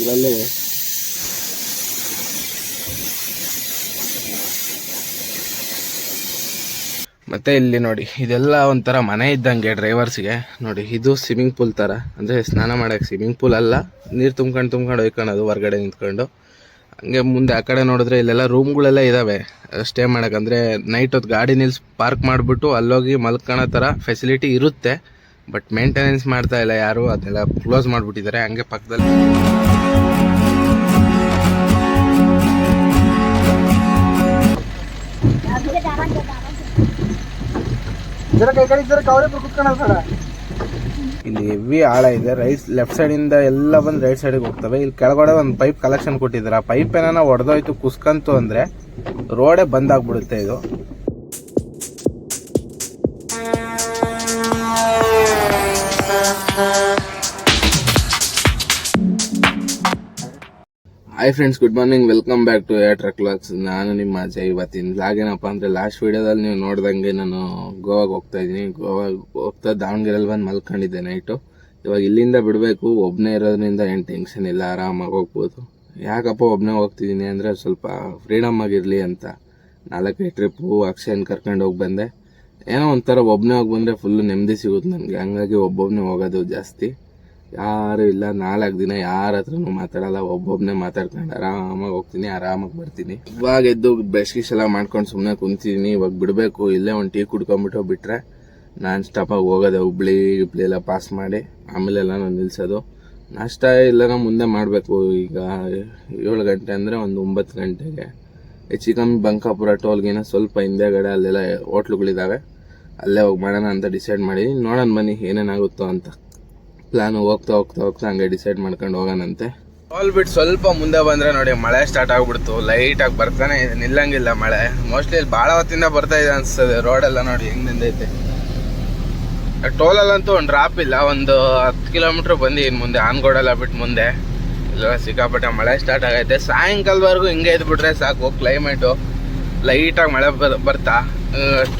ಇದರಲ್ಲಿ ಮತ್ತೆ ಇಲ್ಲಿ ನೋಡಿ ಇದೆಲ್ಲ ಒಂಥರ ಮನೆ ಇದ್ದಂಗೆ ಡ್ರೈವರ್ಸ್ಗೆ. ನೋಡಿ ಇದು ಸ್ವಿಮ್ಮಿಂಗ್ ಪೂಲ್ ಥರ, ಅಂದರೆ ಸ್ನಾನ ಮಾಡೋಕ್ಕೆ ಸ್ವಿಮ್ಮಿಂಗ್ ಪೂಲ್ ಅಲ್ಲ, ನೀರು ತುಂಬ್ಕೊಂಡು ಹೋಯ್ಕೊಳ್ಳೋದು ಹೊರಗಡೆ ನಿಂತ್ಕೊಂಡು. ಹಂಗೆ ಮುಂದೆ ಆ ಕಡೆ ನೋಡಿದ್ರೆ ಇಲ್ಲೆಲ್ಲ ರೂಮ್ಗಳೆಲ್ಲ ಇದ್ದಾವೆ ಸ್ಟೇ ಮಾಡೋಕೆ. ಅಂದರೆ ನೈಟ್ ಹೊತ್ತು ಗಾಡಿ ಪಾರ್ಕ್ ಮಾಡಿಬಿಟ್ಟು ಅಲ್ಲೋಗಿ ಮಲ್ಕೊಳ್ಳೋ ಥರ ಫೆಸಿಲಿಟಿ ಇರುತ್ತೆ. ಬಟ್ ಮೇಂಟೆನೆನ್ಸ್ ಮಾಡ್ತಾ ಇಲ್ಲ ಯಾರು, ಅದೆಲ್ಲ ಕ್ಲೋಸ್ ಮಾಡಿಬಿಟ್ಟಿದ್ದಾರೆ. ಹಂಗೆ ಪಕ್ಕದಲ್ಲಿ ಇಲ್ಲಿ ಹೆವಿ ಆಳ ಇದೆ. ಲೆಫ್ಟ್ ಸೈಡ್ ಇಂದ ಎಲ್ಲ ಬಂದು ರೈಟ್ ಸೈಡ್ಗೆ ಹೋಗ್ತವೆ. ಇಲ್ಲಿ ಕೆಳಗಡೆ ಒಂದು ಪೈಪ್ ಕಲೆಕ್ಷನ್ ಕೊಟ್ಟಿದ್ದಾರೆ. ಆ ಪೈಪ್ ಏನಾನ ಒಡೆದೋಯ್ತು ಕುಸ್ಕಂತು ಅಂದ್ರೆ ರೋಡೇ ಬಂದಾಗ್ಬಿಡುತ್ತೆ ಇದು. Hi friends, good morning, welcome back to air truck vlogs. ನಾನು ನಿಮ್ಮ ಅಜಯ್. ಇವತ್ತಿನ ವ್ಲಾಗ್ ಏನಪ್ಪ ಅಂದರೆ, ಲಾಸ್ಟ್ ವೀಡಿಯೋದಲ್ಲಿ ನೀವು ನೋಡ್ದಂಗೆ ನಾನು ಗೋವಾಗೆ ಹೋಗ್ತಾ ಇದ್ದೀನಿ. ಗೋವಾಗೆ ಹೋಗ್ತಾ ದಾವಣಗೆರೆಯಲ್ಲಿ ಬಂದು ಮಲ್ಕೊಂಡಿದ್ದೆ ನೈಟು. ಇವಾಗ ಇಲ್ಲಿಂದ ಬಿಡಬೇಕು. ಒಬ್ಬನೇ ಇರೋದ್ರಿಂದ ಏನು ಟೆನ್ಷನ್ ಇಲ್ಲ, ಆರಾಮಾಗಿ ಹೋಗ್ಬೋದು. ಯಾಕಪ್ಪ ಒಬ್ಬನೇ ಹೋಗ್ತಿದ್ದೀನಿ ಅಂದರೆ, ಸ್ವಲ್ಪ ಫ್ರೀಡಮ್ ಆಗಿರಲಿ ಅಂತ 4 ಟ್ರಿಪ್ಪು ಅಕ್ಷಯನ್ ಕರ್ಕೊಂಡು ಹೋಗಿ ಬಂದೆ. ಏನೋ ಒಂಥರ ಒಬ್ಬನೇ ಹೋಗಿ ಬಂದರೆ ಫುಲ್ಲು ನೆಮ್ಮದಿ ಸಿಗುತ್ತೆ ನನಗೆ. ಹಂಗಾಗಿ ಒಬ್ಬೊಬ್ಬನೇ ಹೋಗೋದು ಜಾಸ್ತಿ. ಯಾರು ಇಲ್ಲ, 4 ದಿನ ಯಾರ ಹತ್ರನೂ ಮಾತಾಡಲ್ಲ, ಒಬ್ಬೊಬ್ಬನೇ ಮಾತಾಡ್ಕೊಂಡು ಆರಾಮಾಗಿ ಹೋಗ್ತೀನಿ, ಆರಾಮಾಗಿ ಬರ್ತೀನಿ. ಇವಾಗ ಎದ್ದು ಬ್ರಷ್ ಎಲ್ಲ ಮಾಡ್ಕೊಂಡು ಸುಮ್ಮನೆ ಕುಂತಿದ್ದೀನಿ. ಇವಾಗ ಬಿಡಬೇಕು. ಇಲ್ಲೇ ಒಂದು ಟೀ ಕುಡ್ಕೊಂಬಿಟ್ಟು ಬಿಟ್ಟರೆ ನಾನ್ ಸ್ಟಾಪಾಗಿ ಹೋಗೋದೆ. ಹುಬ್ಳಿ ಎಲ್ಲ ಪಾಸ್ ಮಾಡಿ ಆಮೇಲೆ ಎಲ್ಲನೂ ನಿಲ್ಲಿಸೋದು. ನಾಷ್ಟ ಎಲ್ಲನೂ ಮುಂದೆ ಮಾಡಬೇಕು. ಈಗ 7 ಗಂಟೆ ಅಂದರೆ ಒಂದು 9 ಗಂಟೆಗೆ ಹೆಚ್ಚು ಕಮ್ಮಿ ಬಂಕಾಪುರ ಟೋಲ್ಗಿನ ಸ್ವಲ್ಪ ಹಿಂದೆಗಡೆ ಅಲ್ಲೆಲ್ಲ ಹೋಟ್ಲುಗಳಿದ್ದಾವೆ, ಅಲ್ಲೇ ಹೋಗಿ ಮಾಡೋಣ ಅಂತ ಡಿಸೈಡ್ ಮಾಡಿ. ನೋಡೋಣ ಬನ್ನಿ ಏನೇನಾಗುತ್ತೋ ಅಂತ ಪ್ಲಾನು. ಹೋಗ್ತಾ ಹೋಗ್ತಾ ಹೋಗ್ತಾ ಹಂಗೆ ಡಿಸೈಡ್ ಮಾಡ್ಕೊಂಡು ಹೋಗೋಣಂತೆ. ಟೋಲ್ ಬಿಟ್ಟು ಸ್ವಲ್ಪ ಮುಂದೆ ಬಂದರೆ ನೋಡಿ ಮಳೆ ಸ್ಟಾರ್ಟ್ ಆಗ್ಬಿಡ್ತು. ಲೈಟಾಗಿ ಬರ್ತಾನೆ ನಿಲ್ಲಂಗಿಲ್ಲ ಮಳೆ. ಮೋಸ್ಟ್ಲಿ ಇಲ್ಲಿ ಭಾಳ ಹೊತ್ತಿಂದ ಬರ್ತಾ ಇದೆ ಅನಿಸ್ತದೆ. ರೋಡೆಲ್ಲ ನೋಡಿ ಹೆಂಗೆ ನಿಂದೈತೆ. ಟೋಲಲ್ಲಂತೂ ಒಂದು ಡ್ರಾಪ್ ಇಲ್ಲ. ಒಂದು 10 ಕಿಲೋಮೀಟ್ರ್ ಬಂದು ಇನ್ನು ಮುಂದೆ ಆನ್ಗೋಡೆಲ್ಲ ಬಿಟ್ಟು ಮುಂದೆ ಇಲ್ಲ ಸಿಕ್ಕಾಪಟ್ಟೆ ಮಳೆ ಸ್ಟಾರ್ಟ್ ಆಗೈತೆ. ಸಾಯಂಕಾಲದವರೆಗೂ ಹಿಂಗೆ ಇದ್ಬಿಟ್ರೆ ಸಾಕು. ಕ್ಲೈಮೇಟು ಲೈಟಾಗಿ ಮಳೆ ಬರ್ತಾ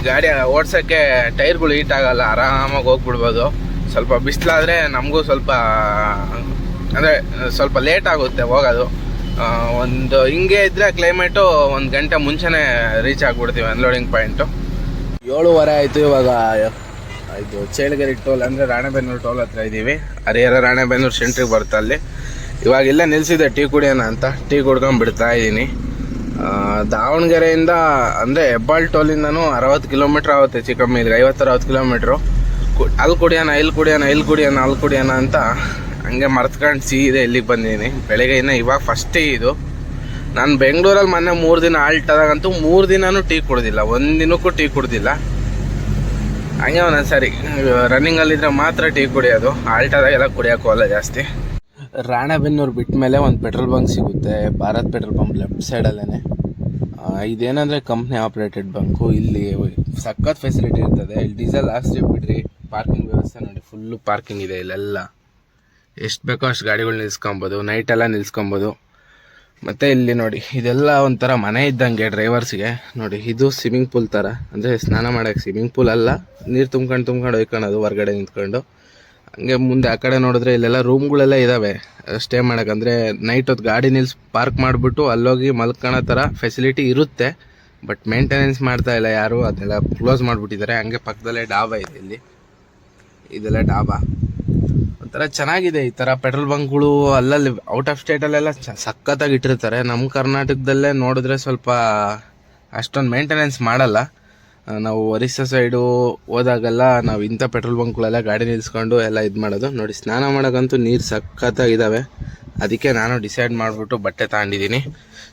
ಗಾಡಿ ಓಡ್ಸೋಕ್ಕೆ ಟೈರ್ಗಳು ಹೀಟ್ ಆಗಲ್ಲ, ಆರಾಮಾಗಿ ಹೋಗ್ಬಿಡ್ಬೋದು. ಸ್ವಲ್ಪ ಬಿಸಿಲಾದರೆ ನಮಗೂ ಸ್ವಲ್ಪ ಅಂದರೆ ಸ್ವಲ್ಪ ಲೇಟ್ ಆಗುತ್ತೆ ಹೋಗೋದು. ಒಂದು ಹಿಂಗೆ ಇದ್ದರೆ ಕ್ಲೈಮೇಟು 1 ಗಂಟೆ ಮುಂಚೆನೇ ರೀಚ್ ಆಗಿಬಿಡ್ತೀವಿ ಅನ್ಲೋಡಿಂಗ್ ಪಾಯಿಂಟು. 7:30 ಆಯಿತು. ಇವಾಗ ಇದು ಚೇಳಗೆರೆ ಟೋಲ್ ಅಂದರೆ ರಾಣೆಬೆನ್ನೂರು ಟೋಲ್ ಹತ್ರ ಇದ್ದೀವಿ. ಹರಿಹರ ರಾಣೆಬೆನ್ನೂರು ಸೆಂಟ್ರಿಗೆ ಬರುತ್ತೆ ಅಲ್ಲಿ. ಇವಾಗ ಇಲ್ಲೇ ನಿಲ್ಲಿಸಿದೆ ಟೀ ಕುಡಿಯೋಣ ಅಂತ. ಟೀ ಕುಡ್ಕೊಂಡು ಬಿಡ್ತಾ ಇದ್ದೀನಿ. ದಾವಣಗೆರೆಯಿಂದ ಅಂದರೆ ಹೆಬ್ಬಾಳ್ ಟೋಲಿಂದನೂ 60 ಕಿಲೋಮೀಟ್ರ್ ಆಗುತ್ತೆ ಹೆಚ್ಚು ಕಮ್ಮಿ. ಇದ್ರೆ 50-60 ಕಿಲೋಮೀಟ್ರು. ಅಲ್ಲಿ ಕುಡಿಯೋಣ ಅಲ್ಲಿ ಕುಡಿಯೋಣ ಅಂತ ಹಂಗೆ ಮರ್ತ್ಕೊಂಡು ಸೀದೆ ಇಲ್ಲಿಗೆ ಬಂದಿದ್ದೀನಿ. ಬೆಳಗ್ಗೆ ಇವಾಗ ಫಸ್ಟೇ ಇದು. ನಾನು ಬೆಂಗಳೂರಲ್ಲಿ ಮೊನ್ನೆ 3 ದಿನ ಆಲ್ಟ್ ಆದಾಗಂತೂ 3 ದಿನನೂ ಟೀ ಕುಡ್ದಿಲ್ಲ, 1 ದಿನಕ್ಕೂ ಟೀ ಕುಡ್ದಿಲ್ಲ. ಹಂಗೆ ಒಂದೊಂದು ಸರಿ ರನ್ನಿಂಗಲ್ಲಿದ್ದರೆ ಮಾತ್ರ ಟೀ ಕುಡಿಯೋದು. ಆಲ್ಟ್ ಆದಾಗೆಲ್ಲ ಕುಡಿಯೋಕೆ ಹೋಗಲ್ಲ ಜಾಸ್ತಿ. ರಾಣೆಬೆನ್ನೂರು ಬಿಟ್ಟ ಮೇಲೆ ಒಂದು ಪೆಟ್ರೋಲ್ ಬಂಕ್ ಸಿಗುತ್ತೆ, ಭಾರತ್ ಪೆಟ್ರೋಲ್ ಪಂಪ್ ಲೆಫ್ಟ್ ಸೈಡಲ್ಲೇ. ಇದೇನಂದರೆ ಕಂಪ್ನಿ ಆಪ್ರೇಟೆಡ್ ಬಂಕು. ಇಲ್ಲಿ ಸಖತ್ ಫೆಸಿಲಿಟಿ ಇರ್ತದೆ. ಇಲ್ಲಿ ಡೀಸೆಲ್ ಹಾಕ್ಸಿ ಬಿಡ್ರಿ. ಪಾರ್ಕಿಂಗ್ ವ್ಯವಸ್ಥೆ ನೋಡಿ, ಫುಲ್ಲು ಪಾರ್ಕಿಂಗ್ ಇದೆ ಇಲ್ಲೆಲ್ಲ. ಎಷ್ಟು ಬೇಕೋ ಅಷ್ಟು ಗಾಡಿಗಳು ನಿಲ್ಸ್ಕೊಬೋದು, ನೈಟೆಲ್ಲ ನಿಲ್ಸ್ಕೊಬೋದು. ಮತ್ತು ಇಲ್ಲಿ ನೋಡಿ ಇದೆಲ್ಲ ಒಂಥರ ಮನೆ ಇದ್ದಂಗೆ ಡ್ರೈವರ್ಸ್ಗೆ. ನೋಡಿ ಇದು ಸ್ವಿಮ್ಮಿಂಗ್ ಪೂಲ್ ಥರ, ಅಂದರೆ ಸ್ನಾನ ಮಾಡೋಕ್ಕೆ ಸ್ವಿಮ್ಮಿಂಗ್ ಪೂಲ್ ಅಲ್ಲ, ನೀರು ತುಂಬ್ಕೊಂಡು ಹೋಯ್ಕೊಳ್ಳೋದು ಹೊರಗಡೆ ನಿಂತ್ಕೊಂಡು. ಹಂಗೆ ಮುಂದೆ ಆ ಕಡೆ ನೋಡಿದ್ರೆ ಇಲ್ಲೆಲ್ಲ ರೂಮ್ಗಳೆಲ್ಲ ಇದ್ದಾವೆ ಸ್ಟೇ ಮಾಡೋಕೆ. ಅಂದರೆ ನೈಟ್ ಹೊತ್ತು ಗಾಡಿ ಪಾರ್ಕ್ ಮಾಡಿಬಿಟ್ಟು ಅಲ್ಲೋಗಿ ಮಲ್ಕೊಳ್ಳೋ ಥರ ಫೆಸಿಲಿಟಿ ಇರುತ್ತೆ. ಬಟ್ ಮೇಂಟೆನೆನ್ಸ್ ಮಾಡ್ತಾ ಇಲ್ಲ ಯಾರು, ಅದೆಲ್ಲ ಕ್ಲೋಸ್ ಮಾಡಿಬಿಟ್ಟಿದ್ದಾರೆ. ಹಂಗೆ ಪಕ್ಕದಲ್ಲೇ ಡಾಬಾ ಇದೆ. ಇಲ್ಲಿ ಇದೆಲ್ಲ ಡಾಬಾ ಒಂಥರ ಚೆನ್ನಾಗಿದೆ. ಈ ಥರ ಪೆಟ್ರೋಲ್ ಬಂಕ್ಗಳು ಅಲ್ಲಲ್ಲಿ ಔಟ್ ಆಫ್ ಸ್ಟೇಟಲ್ಲೆಲ್ಲ ಸಖತ್ತಾಗಿ ಇಟ್ಟಿರ್ತಾರೆ. ನಮ್ಮ ಕರ್ನಾಟಕದಲ್ಲೇ ನೋಡಿದ್ರೆ ಸ್ವಲ್ಪ ಅಷ್ಟೊಂದು ಮೇಂಟೆನೆನ್ಸ್ ಮಾಡಲ್ಲ. ನಾವು ಒರಿಸ್ಸಾ ಸೈಡು ಹೋದಾಗೆಲ್ಲ ನಾವು ಇಂಥ ಪೆಟ್ರೋಲ್ ಬಂಕ್ಗಳೆಲ್ಲ ಗಾಡಿ ನಿಲ್ಲಿಸ್ಕೊಂಡು ಎಲ್ಲ ಇದು ಮಾಡೋದು. ನೋಡಿ ಸ್ನಾನ ಮಾಡೋಕ್ಕಂತೂ ನೀರು ಸಖತ್ತಾಗಿದ್ದಾವೆ. ಅದಕ್ಕೆ ನಾನು ಡಿಸೈಡ್ ಮಾಡಿಬಿಟ್ಟು ಬಟ್ಟೆ ತಗೊಂಡಿದ್ದೀನಿ.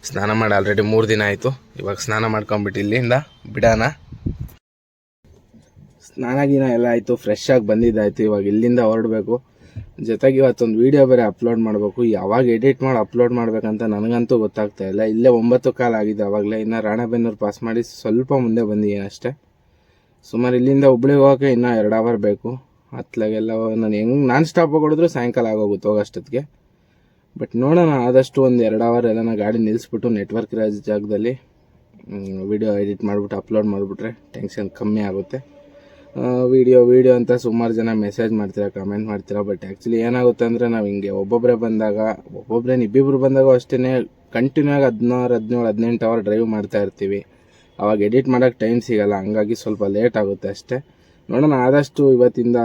ಸ್ನಾನ ಮಾಡಿ ಆಲ್ರೆಡಿ 3 ದಿನ ಆಯಿತು. ಇವಾಗ ಸ್ನಾನ ಮಾಡ್ಕೊಂಬಿಟ್ಟು ಇಲ್ಲಿಂದ ಬಿಡೋಣ. ಸ್ನಾನ ಗಿನ ಎಲ್ಲ ಆಯಿತು, ಫ್ರೆಶ್ ಆಗಿ ಬಂದಿದ್ದಾಯಿತು. ಇವಾಗ ಇಲ್ಲಿಂದ ಹೊರಡಬೇಕು. ಜೊತೆಗೆ ಇವತ್ತೊಂದು ವೀಡಿಯೋ ಬೇರೆ ಅಪ್ಲೋಡ್ ಮಾಡಬೇಕು. ಯಾವಾಗ ಎಡಿಟ್ ಮಾಡಿ ಅಪ್ಲೋಡ್ ಮಾಡಬೇಕಂತ ನನಗಂತೂ ಗೊತ್ತಾಗ್ತಾ ಇಲ್ಲ. ಇಲ್ಲೇ 9 ಆಗಿದೆ ಆವಾಗಲೇ. ಇನ್ನು ರಾಣೆಬೆನ್ನೂರು ಪಾಸ್ ಮಾಡಿ ಸ್ವಲ್ಪ ಮುಂದೆ ಬಂದಿದ್ದೀನಿ ಅಷ್ಟೇ. ಸುಮಾರು ಇಲ್ಲಿಂದ ಹುಬ್ಳಿಗೆ ಹೋಗೋಕ್ಕೆ ಇನ್ನೂ 2 ಅವರ್ ಬೇಕು. ಅತ್ಲಾಗೆಲ್ಲ ನಾನು ಹೆಂಗೆ ನಾನ್ ಸ್ಟಾಪ್ ಹೊಡಿದ್ರು ಸಾಯಂಕಾಲ ಆಗೋಗುತ್ತೆ ಹೋಗೋಷ್ಟೊತ್ತಿಗೆ. ಬಟ್ ನೋಡೋಣ, ಆದಷ್ಟು ಒಂದು 2 ಅವರ್ ಎಲ್ಲ ಗಾಡಿ ನಿಲ್ಲಿಸ್ಬಿಟ್ಟು ನೆಟ್ವರ್ಕ್ ಇರೋ ಜಾಗದಲ್ಲಿ ವಿಡಿಯೋ ಎಡಿಟ್ ಮಾಡಿಬಿಟ್ಟು ಅಪ್ಲೋಡ್ ಮಾಡಿಬಿಟ್ರೆ ಟೆನ್ಷನ್ ಕಮ್ಮಿ ಆಗುತ್ತೆ. ವಿಡಿಯೋ ಅಂತ ಸುಮಾರು ಜನ ಮೆಸೇಜ್ ಮಾಡ್ತೀರಾ, ಕಮೆಂಟ್ ಮಾಡ್ತೀರಾ. ಬಟ್ ಆ್ಯಕ್ಚುಲಿ ಏನಾಗುತ್ತೆ ಅಂದರೆ ನಾವು ಹಿಂಗೆ ಒಬ್ಬೊಬ್ಬರೇ ಬಂದಾಗ, ಇಬ್ಬಿಬ್ರು ಬಂದಾಗ ಅಷ್ಟೇ ಕಂಟಿನ್ಯೂ ಆಗಿ 16, 17, 18 ಅವರ್ ಡ್ರೈವ್ ಮಾಡ್ತಾ ಇರ್ತೀವಿ. ಅವಾಗ ಎಡಿಟ್ ಮಾಡೋಕ್ಕೆ ಟೈಮ್ ಸಿಗೋಲ್ಲ, ಹಂಗಾಗಿ ಸ್ವಲ್ಪ ಲೇಟ್ ಆಗುತ್ತೆ ಅಷ್ಟೇ. ನೋಡೋಣ, ಆದಷ್ಟು ಇವತ್ತಿಂದ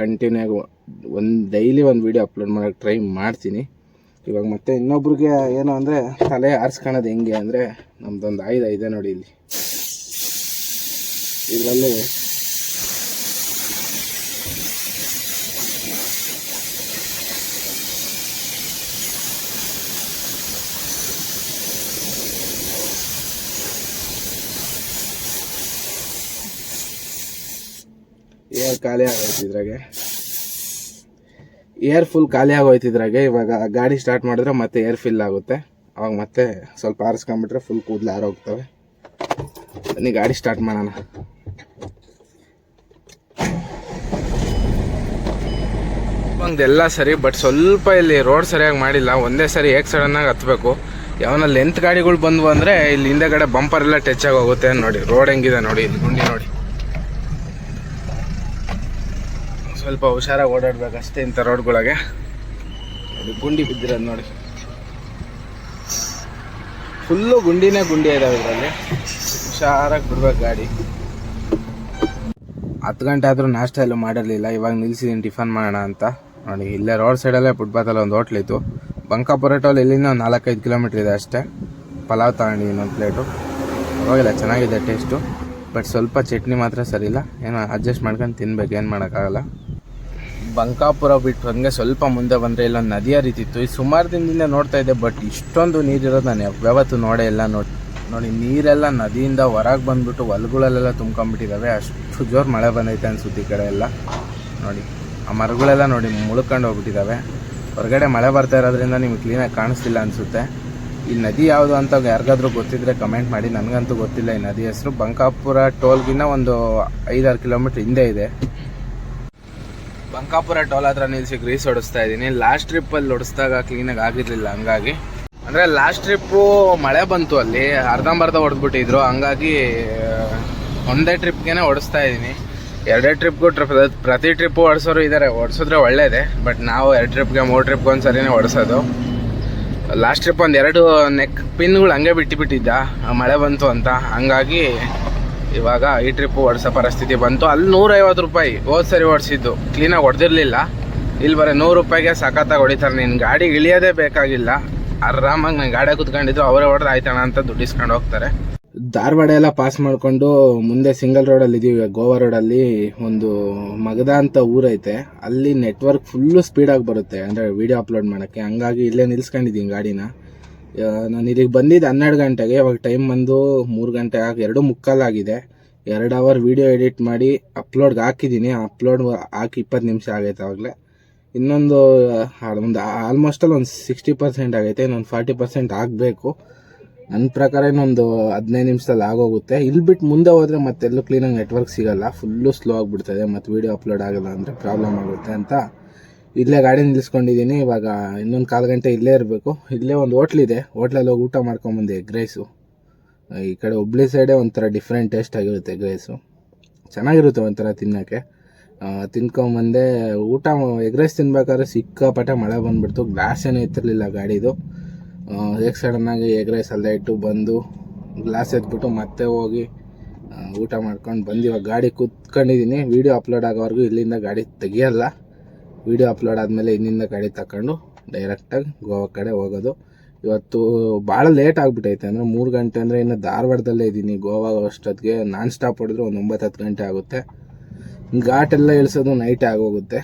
ಕಂಟಿನ್ಯೂ ಆಗಿ ಡೈಲಿ ಒಂದು ವೀಡಿಯೋ ಅಪ್ಲೋಡ್ ಮಾಡೋಕ್ಕೆ ಟ್ರೈ ಮಾಡ್ತೀನಿ. ಇವಾಗ ಮತ್ತೆ ಇನ್ನೊಬ್ರಿಗೆ ಏನು ಅಂದರೆ ತಲೆ ಆರಿಸ್ಕೊಳ್ಳೋದು ಹೆಂಗೆ ಅಂದರೆ, ನಮ್ಮದೊಂದು ಆಯುಧ ಇದೆ ನೋಡಿ ಇಲ್ಲಿ. ಇದರಲ್ಲಿ ಏರ್ ಖಾಲಿ ಆಗೋಯ್ತಿದ್ರಾಗೆ, ಏರ್ ಫುಲ್ ಖಾಲಿ ಆಗೋಯ್ತಿದ್ರಾಗೆ. ಇವಾಗ ಗಾಡಿ ಸ್ಟಾರ್ಟ್ ಮಾಡಿದ್ರೆ ಮತ್ತೆ ಏರ್ ಫಿಲ್ ಆಗುತ್ತೆ. ಅವಾಗ ಮತ್ತೆ ಸ್ವಲ್ಪ ಆರಿಸ್ಕೊಂಡ್ಬಿಟ್ರೆ ಫುಲ್ ಕೂದಲು ಆರೋಗ್ತವೆ. ಬನ್ನಿ ಗಾಡಿ ಸ್ಟಾರ್ಟ್ ಮಾಡೋಣ. ಒಂದೆಲ್ಲ ಸರಿ, ಬಟ್ ಸ್ವಲ್ಪ ಇಲ್ಲಿ ರೋಡ್ ಸರಿಯಾಗಿ ಮಾಡಿಲ್ಲ. ಒಂದೇ ಸರಿ ಸಡನ್ನಾಗಿ ಹತ್ಬೇಕು. ಯಾವನ ಲೆಂತ್ ಗಾಡಿಗಳು ಬಂದ್ವು ಅಂದರೆ ಇಲ್ಲಿ ಹಿಂದೆಗಡೆ ಬಂಪರ್ ಎಲ್ಲ ಟಚ್ ಆಗಿ ಹೋಗುತ್ತೆ. ನೋಡಿ ರೋಡ್ ಹೆಂಗಿದೆ ನೋಡಿ, ಇಲ್ಲಿ ಗುಂಡಿ ನೋಡಿ. ಸ್ವಲ್ಪ ಹುಷಾರಾಗಿ ಓಡಾಡ್ಬೇಕಷ್ಟೇ ಇಂಥ ರೋಡ್ಗಳಿಗೆ. ನೋಡಿ ಗುಂಡಿ ಬಿದ್ದಿರೋದು ನೋಡಿ, ಫುಲ್ಲು ಗುಂಡಿ ಇದಾವೆ ಇದರಲ್ಲಿ. ಹುಷಾರಾಗಿ ಬಿಡ್ಬೇಕು ಗಾಡಿ. 10 ಗಂಟೆ ಆದರೂ ನಾಷ್ಟ ಎಲ್ಲ ಮಾಡಿರಲಿಲ್ಲ. ಇವಾಗ ನಿಲ್ಸಿದ್ದೀನಿ ಟಿಫನ್ ಮಾಡೋಣ ಅಂತ. ನೋಡಿ ಇಲ್ಲೇ ರೋಡ್ ಸೈಡಲ್ಲೇ ಫುಟ್ಪಾತಲ್ಲಿ ಒಂದು ಹೋಟ್ಲಿತ್ತು. ಬಂಕಾಪುರ ಟೋಲ್ ಇಲ್ಲಿಂದ ಒಂದು 4-5 ಕಿಲೋಮೀಟ್ರ್ ಇದೆ ಅಷ್ಟೇ. ಪಲಾವ್ ತಗೊಂಡಿದ್ದೀನಿ ಒಂದು ಪ್ಲೇಟು. ಪರವಾಗಿಲ್ಲ, ಚೆನ್ನಾಗಿದೆ ಟೇಸ್ಟು. ಬಟ್ ಸ್ವಲ್ಪ ಚಟ್ನಿ ಮಾತ್ರ ಸರಿ ಇಲ್ಲ. ಏನೋ ಅಡ್ಜಸ್ಟ್ ಮಾಡ್ಕೊಂಡು ತಿನ್ಬೇಕು, ಏನು ಮಾಡೋಕ್ಕಾಗಲ್ಲ. ಬಂಕಾಪುರ ಬಿಟ್ಟು ಹಂಗೆ ಸ್ವಲ್ಪ ಮುಂದೆ ಬಂದರೆ ಇಲ್ಲೊಂದು ನದಿಯ ರೀತಿ ಇತ್ತು. ಈ ಸುಮಾರು ದಿನದಿಂದ ನೋಡ್ತಾ ಇದ್ದೆ, ಬಟ್ ಇಷ್ಟೊಂದು ನೀರಿರೋದು ನಾನು ಯಾವತ್ತೂ ನೋಡೇ ಇಲ್ಲ. ನೋಡಿ ನೀರೆಲ್ಲ ನದಿಯಿಂದ ಹೊರಗೆ ಬಂದುಬಿಟ್ಟು ಹೊಲಗಳಲ್ಲೆಲ್ಲ ತುಂಬ್ಕೊಂಡ್ಬಿಟ್ಟಿದ್ದಾವೆ. ಅಷ್ಟು ಜೋರು ಮಳೆ ಬಂದೈತೆ ಅನ್ಸುತ್ತೆ ಈ ಕಡೆ ಎಲ್ಲ. ನೋಡಿ ಆ ಮರಗಳೆಲ್ಲ ನೋಡಿ ಮುಳ್ಕೊಂಡು ಹೋಗ್ಬಿಟ್ಟಿದ್ದಾವೆ. ಹೊರಗಡೆ ಮಳೆ ಬರ್ತಾ ಇರೋದ್ರಿಂದ ನಿಮಗೆ ಕ್ಲೀನಾಗಿ ಕಾಣಿಸ್ತಿಲ್ಲ ಅನಿಸುತ್ತೆ. ಈ ನದಿ ಯಾವುದು ಅಂತ ಯಾರಿಗಾದ್ರೂ ಗೊತ್ತಿದ್ರೆ ಕಮೆಂಟ್ ಮಾಡಿ. ನನಗಂತೂ ಗೊತ್ತಿಲ್ಲ ಈ ನದಿ ಹೆಸರು. ಬಂಕಾಪುರ ಟೋಲ್ಗಿನ್ನ ಒಂದು 5-6 ಕಿಲೋಮೀಟ್ರ್ ಹಿಂದೆ ಇದೆ. ಬಂಕಾಪುರ ಟೋಲ್ ಹತ್ರ ನಿಲ್ಸಿ ಗ್ರೀಸ್ ಹೊಡಿಸ್ತಾ ಇದ್ದೀನಿ. ಲಾಸ್ಟ್ ಟ್ರಿಪ್ಪಲ್ಲಿ ಹೊಡಿಸಿದಾಗ ಕ್ಲೀನಾಗಿ ಆಗಿರಲಿಲ್ಲ, ಹಂಗಾಗಿ ಅಂದರೆ ಲಾಸ್ಟ್ ಟ್ರಿಪ್ಪು ಮಳೆ ಬಂತು, ಅಲ್ಲಿ ಅರ್ಧಂಬರ್ಧ ಹೊಡೆದ್ಬಿಟ್ಟಿದ್ರು. ಹಂಗಾಗಿ ಒಂದೇ ಟ್ರಿಪ್ಗೆ ಹೊಡಿಸ್ತಾ ಇದ್ದೀನಿ. 2 ಟ್ರಿಪ್ಗೂ ಪ್ರತಿ ಟ್ರಿಪ್ಪು ಹೊಡ್ಸೋರು ಇದ್ದಾರೆ. ಹೊಡ್ಸಿದ್ರೆ ಒಳ್ಳೇದೇ, ಬಟ್ ನಾವು 2 ಟ್ರಿಪ್ಗೆ 3 ಟ್ರಿಪ್ಗೆ ಒಂದು ಸರಿನೇ ಹೊಡ್ಸೋದು. ಲಾಸ್ಟ್ ಟ್ರಿಪ್ ಒಂದು 2 ನೆಕ್ ಪಿನ್ಗಳು ಹಂಗೆ ಬಿಟ್ಟಿದ್ದ, ಮಳೆ ಬಂತು ಅಂತ. ಹಂಗಾಗಿ ಇವಾಗ ಈ ಟ್ರಿಪ್ಪು ಹೊಡ್ಸೋ ಪರಿಸ್ಥಿತಿ ಬಂತು. ಅಲ್ಲಿ 150 ರೂಪಾಯಿ ಹೋದ್ ಸರಿ ಹೊಡ್ಸಿದ್ದು, ಕ್ಲೀನಾಗಿ ಹೊಡೆದಿರಲಿಲ್ಲ. ಇಲ್ಲಿ ಬರೀ 100 ರೂಪಾಯಿಗೆ ಸಖತ್ತಾಗಿ ಹೊಡಿತಾರೆ. ನಿನ್ನ ಗಾಡಿ ಇಳಿಯೋದೇ ಬೇಕಾಗಿಲ್ಲ, ಆರಾಮಾಗಿ ನಾನು ಗಾಡಿ ಕೂತ್ಕೊಂಡಿದ್ದು ಅವರೇ ಹೊಡೆದು ಆಯ್ತಾನ ಅಂತ ದುಡ್ಡು ಇಸ್ಕೊಂಡು ಹೋಗ್ತಾರೆ. ಧಾರವಾಡ ಎಲ್ಲ ಪಾಸ್ ಮಾಡಿಕೊಂಡು ಮುಂದೆ ಸಿಂಗಲ್ ರೋಡಲ್ಲಿ ಇದೀವಿ. ಗೋವಾ ರೋಡಲ್ಲಿ ಒಂದು ಮಗದ ಅಂತ ಊರೈತೆ. ಅಲ್ಲಿ ನೆಟ್ವರ್ಕ್ ಫುಲ್ಲು ಸ್ಪೀಡಾಗಿ ಬರುತ್ತೆ, ಅಂದರೆ ವೀಡಿಯೋ ಅಪ್ಲೋಡ್ ಮಾಡೋಕ್ಕೆ. ಹಂಗಾಗಿ ಇಲ್ಲೇ ನಿಲ್ಸ್ಕೊಂಡಿದ್ದೀನಿ ಗಾಡಿನ. ನಾನು ಇಲ್ಲಿಗೆ ಬಂದಿದ್ದು 12 ಗಂಟೆಗೆ. ಇವಾಗ ಟೈಮ್ ಬಂದು 3 ಗಂಟೆ 2:45 ಆಗಿದೆ. 2 ಅವರ್ ವೀಡಿಯೋ ಎಡಿಟ್ ಮಾಡಿ ಅಪ್ಲೋಡ್ಗೆ ಹಾಕಿದ್ದೀನಿ. ಅಪ್ಲೋಡ್ ಹಾಕಿ 20 ನಿಮಿಷ ಆಗೈತೆ ಆವಾಗಲೇ. ಇನ್ನೊಂದು ಆಲ್ಮೋಸ್ಟ್ ಒಂದು 60% ಆಗೈತೆ. ಇನ್ನೊಂದು 40% ಆಗಬೇಕು. ನನ್ನ ಪ್ರಕಾರ ಇನ್ನೊಂದು 15 ನಿಮಿಷದಲ್ಲಿ ಆಗೋಗುತ್ತೆ. ಇಲ್ಲಿ ಬಿಟ್ಟು ಮುಂದೆ ಹೋದರೆ ಮತ್ತೆಲ್ಲೂ ಕ್ಲೀನಾಗಿ ನೆಟ್ವರ್ಕ್ ಸಿಗೋಲ್ಲ, ಫುಲ್ಲು ಸ್ಲೋ ಆಗಿಬಿಡ್ತದೆ. ಮತ್ತು ವೀಡಿಯೋ ಅಪ್ಲೋಡ್ ಆಗೋಲ್ಲ ಅಂದರೆ ಪ್ರಾಬ್ಲಮ್ ಆಗುತ್ತೆ ಅಂತ ಇಲ್ಲೇ ಗಾಡಿ ನಿಲ್ಲಿಸ್ಕೊಂಡಿದ್ದೀನಿ. ಇವಾಗ ಇನ್ನೊಂದು 1/4 ಗಂಟೆ ಇಲ್ಲೇ ಇರಬೇಕು. ಇಲ್ಲೇ ಒಂದು ಹೋಟ್ಲಿದೆ, ಹೋಟ್ಲಲ್ಲಿ ಹೋಗಿ ಊಟ ಮಾಡ್ಕೊಂಬಂದೆ. ಎಗ್ ರೈಸು ಈ ಕಡೆ ಹುಬ್ಳಿ ಸೈಡೇ ಒಂಥರ ಡಿಫ್ರೆಂಟ್ ಟೇಸ್ಟ್ ಆಗಿರುತ್ತೆ ಎಗ್ ರೈಸು. ಚೆನ್ನಾಗಿರುತ್ತೆ ಒಂಥರ ತಿನ್ನೋಕ್ಕೆ. ತಿನ್ಕೊಂಬಂದೆ. ಊಟ ಎಗ್ ರೈಸ್ ತಿನ್ಬೇಕಾದ್ರೆ ಸಿಕ್ಕಾಪಟ್ಟೆ ಮಳೆ ಬಂದುಬಿಡ್ತು. ಗ್ಲಾಸ್ ಏನೂ ಎತ್ತಿರಲಿಲ್ಲ ಗಾಡಿದು. ಸಡನ್ನಾಗಿ ಎಗ್ ರೈಸ್ ಅಲ್ಲೇ ಇಟ್ಟು ಬಂದು ಗ್ಲಾಸ್ ಎತ್ಬಿಟ್ಟು ಮತ್ತೆ ಹೋಗಿ ಊಟ ಮಾಡ್ಕೊಂಡು ಬಂದು ಇವಾಗ ಗಾಡಿ ಕೂತ್ಕೊಂಡಿದ್ದೀನಿ. ವೀಡಿಯೋ ಅಪ್ಲೋಡ್ ಆಗೋವರೆಗೂ ಇಲ್ಲಿಂದ ಗಾಡಿ ತೆಗಿಯಲ್ಲ. ವೀಡಿಯೋ ಅಪ್ಲೋಡ್ ಆದಮೇಲೆ ಇನ್ನಿಂದ ಗಾಡಿ ತಗೊಂಡು ಡೈರೆಕ್ಟಾಗಿ ಗೋವಾ ಕಡೆ ಹೋಗೋದು. ಇವತ್ತು ಭಾಳ ಲೇಟ್ ಆಗಿಬಿಟ್ಟೈತೆ. ಅಂದರೆ 3 ಗಂಟೆ ಅಂದರೆ ಇನ್ನು ಧಾರವಾಡದಲ್ಲೇ ಇದ್ದೀನಿ. ಗೋವಾ ಅಷ್ಟೊತ್ತಿಗೆ ನಾನ್ ಸ್ಟಾಪ್ ಹೊಡೆದ್ರೆ ಒಂದು 9-10 ಗಂಟೆ ಆಗುತ್ತೆ. ಘಾಟೆಲ್ಲ ಇಳಿಸೋದು ನೈಟೇ ಆಗೋಗುತ್ತೆ.